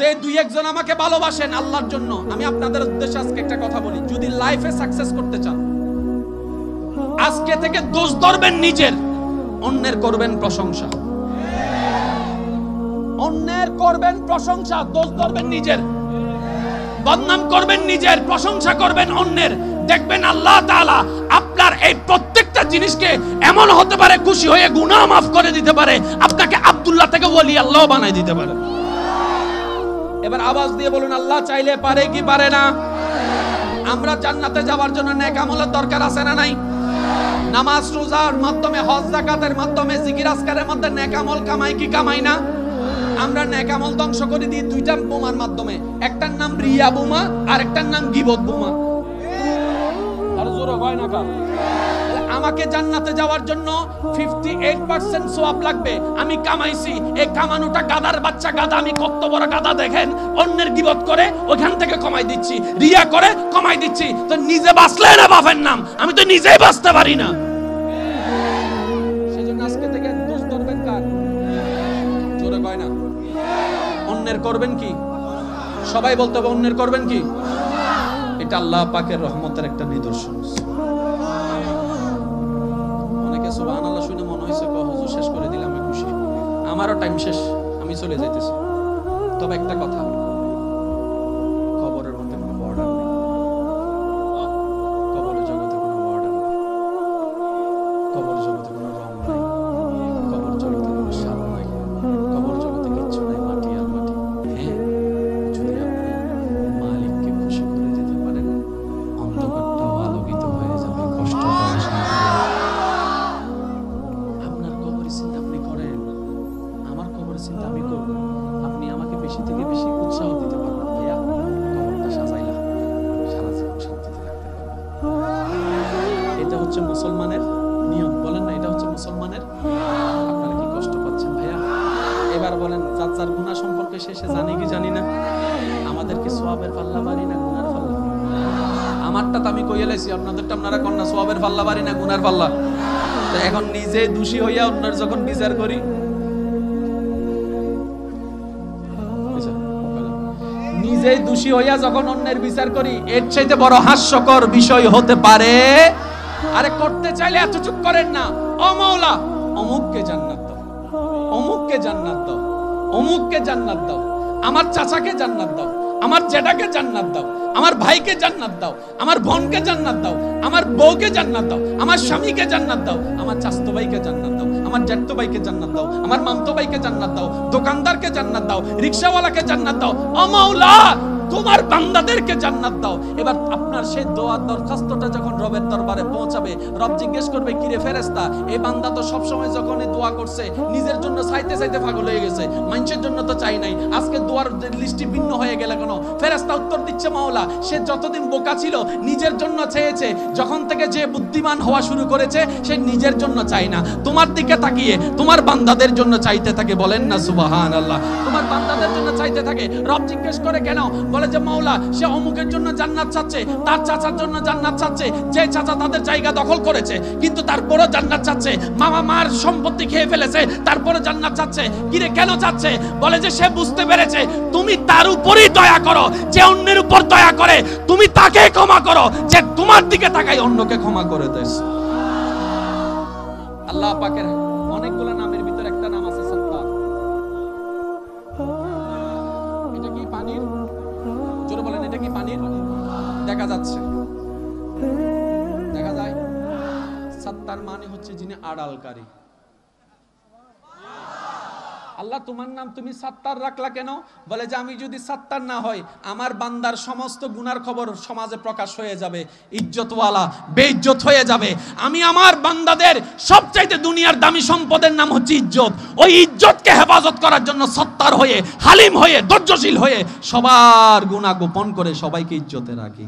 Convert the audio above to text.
যে দুই একজন আমাকে ভালোবাসেন আল্লাহর জন্য, আমি আপনাদের উদ্দেশ্যে আজকে একটা কথা বলি। যদি লাইফে সাকসেস করতে চান, আজকে থেকে দোষ ধরবেন নিজের, অন্যের করবেন প্রশংসা। অন্যের করবেন প্রশংসা, দোষ ধরবেন নিজের, বদনাম করবেন নিজের, প্রশংসা করবেন অন্যের। দেখবেন আল্লাহ তাআলা আপনার এই প্রত্যেকটা জিনিসকে এমন হতে পারে খুশি হয়ে গুনাহ মাফ করে দিতে পারে, আপনাকে আব্দুল্লাহ থেকে ওলি আল্লাহ বানাই দিতে পারে। এবার আওয়াজ দিয়ে বলুন, আল্লাহ চাইলে পারে কি পারে না? আমরা জান্নাতে যাওয়ার জন্য নেক আমলের দরকার আছে না নাই? নামাজ রোজার মাধ্যমে, হজ যাকাতের মাধ্যমে, জিকির আজকারের মধ্যে নেক আমল কামাই কি কামাই না? আমরা নেক আমল ধ্বংস করে দিই দুইটা বোমার মাধ্যমে। একটার নাম রিয়া বোমা আর একটার নাম গীবত বোমা। আর জোরে হয় না কার? আমাকে জান্নাতে যাওয়ার জন্য 58% সওয়াব লাগবে। আমি কামাইছি, এই কামানোটা গাদার বাচ্চা গাদা, আমি কত বড় গাদা দেখেন, অন্যের গীবত করে ওখান থেকে কমাই দিচ্ছি, রিয়া করে কমাই দিচ্ছি। তো নিজে বাঁচলে না বাপের নাম, আমি তো নিজেই বাঁচতে পারি না। সেজন্য আজকে থেকে দোষ ধরবেন কার? জোরে কয় না? অন্যের করবেন কি? সবাই বলতে হবে অন্যের করবেন কি? এটা আল্লাহ পাকের রহমতের একটা নিদর্শন। অনেকে সুবহানাল্লাহ শুনে মনে হইছে হুজুর শেষ করে দিলাম, আমি খুশি, আমারও টাইম শেষ, আমি চলে যাইতেছি। তবে একটা কথা, খবরের মধ্যে কোনো বর্ডার নেই, কবরের জগতে কোনো বর্ডার নেই, কবর জগতে কোনো রং নাই, কবর জগতে কোনো স্বাদ নাই, কবর জগতে কিচ্ছু নাই, মাটি আর মাটি। হ্যাঁ, যদি আপনি মালিককে খুশি করে দিতে পারেন, অন্ধকারটাও আলোকিত হয়ে যাবে, কষ্টটাও শান্তি। আপনার কবরের চিন্তা আপনি করেন, আমার কবরের চিন্তা আমি করব। আপনি আমাকে বেশি থেকে বেশি উৎসাহ দিতে পারবেন, ভাইয়া কবরটা সাজাইলা, সারা জীবন শান্তিতে থাকতে পারবেন। এটা হচ্ছে মুসলমানের নিয়ম, বলেন না? এটা হচ্ছে মুসলমানের। আপনারা কি কষ্ট পাচ্ছেন ভাইয়া? এবার বলেন, যার যার গুনাহ সম্পর্কে শেষে জানি কি জানি না, আমাদের কি সওয়াবের পাল্লা বাড়ি না গুনার পাল্লা? আমারটা তো আমি কইয়া লাইছি, আপনাদেরটা আপনারা কোন না, সওয়াবের পাল্লা বাড়ি না গুনার পাল্লা? তো এখন নিজে দোষী হইয়া অন্যের যখন বিচার করি, নিজেই দোষী হইয়া যখন অন্যের বিচার করি, এর চাইতে বড় হাস্যকর বিষয় হতে পারে? আরে করতে চাইলে এত চুপ করেন না। ও মাওলা, অমুককে জান্নাত দাও, অমুককে জান্নাত দাও, অমুককে জান্নাত দাও, আমার চাচাকে জান্নাত দাও, আমার জেঠাকে জান্নাত দাও, আমার ভাইকে জান্নাত দাও, আমার বোনকে জান্নাত দাও, আমার বউকে জান্নাত দাও, আমার স্বামীকে জান্নাত দাও, আমার চাচতো ভাইকে জান্নাত দাও, আমার জ্যাঠতো ভাইকে জান্নাত দাও, আমার মামতো ভাইকে জান্নাত দাও, দোকানদারকে জান্নাত দাও, রিকশাওয়ালাকে জান্নাত দাও। ও মাওলা, তোমার বান্দাদেরকে জান্নাত দাও। এবার আপনার সেই দোয়ার দরখাস্তটা যখন রবের দরবারে পৌঁছাবে, রব জিজ্ঞেস করবে, কি রে ফেরেশতা, এই বান্দা তো সব সময় যখন এই দোয়া করছে নিজের জন্য চাইতে চাইতে পাগল হয়ে গেছে, মানুষের জন্য তো চাই নাই, আজকে দোয়ার লিস্টটি ভিন্ন হয়ে গেল কেন? ফেরেশতা উত্তর দিচ্ছে, মাওলা, সে যতদিন বোকা ছিল নিজের জন্য চেয়েছে, যখন থেকে যে বুদ্ধিমান হওয়া শুরু করেছে সে নিজের জন্য চাই না, তোমার দিকে তাকিয়ে তোমার বান্দাদের জন্য চাইতে থাকে। বলেন না সুবহানাল্লাহ? তোমার বান্দাদের জন্য চাইতে থাকে। রব জিজ্ঞেস করে কেন? বলে যে মাওলা, সে অমুকের জন্য জান্নাত চাচ্ছে, তার চাচার জন্য জান্নাত চাচ্ছে, যে চাচা তাদের জায়গা দখল করেছে কিন্তু তারপরে জান্নাত চাচ্ছে, মামা মার সম্পত্তি খেয়ে ফেলেছে তারপরে জান্নাত চাচ্ছে। কিরে কেন চাচ্ছে? বলে যে সে বুঝতে পেরেছে তুমি তার উপরেই দয়া করো, যে অন্যের উপর দয়া করে তুমি তাকে ক্ষমা করো, যে তোমার দিকে তাকায় অন্যকে ক্ষমা করে দেয়। আল্লাহ পাকের অনেকগুলো নামের ভিতর একটা নাম আছে সত্তার। এটা কি পানির? জোরে বলেন, এটা কি পানির? দেখা যাচ্ছে, দেখা যায়। সত্তার মানে হচ্ছে যিনি আড়ালকারী। আল্লাহ তোমার নাম তুমি সত্তার রাখলা কেন? বলে যে আমি যদি সত্তার না হই, আমার বান্দার সমস্ত গুনার খবর সমাজে প্রকাশ হয়ে যাবে, ইজ্জতওয়ালা বেইজ্জত হয়ে যাবে। আমি আমার বান্দাদের সবচাইতে দুনিয়ার দামি সম্পদের নাম হচ্ছে ইজ্জত, ওই ইজ্জতকে হেফাজত করার জন্য সত্তার হয়ে, হালিম হয়ে, ধৈর্যশীল হয়ে সবার গুনাহ গোপন করে সবাইকে ইজ্জতে রাখি।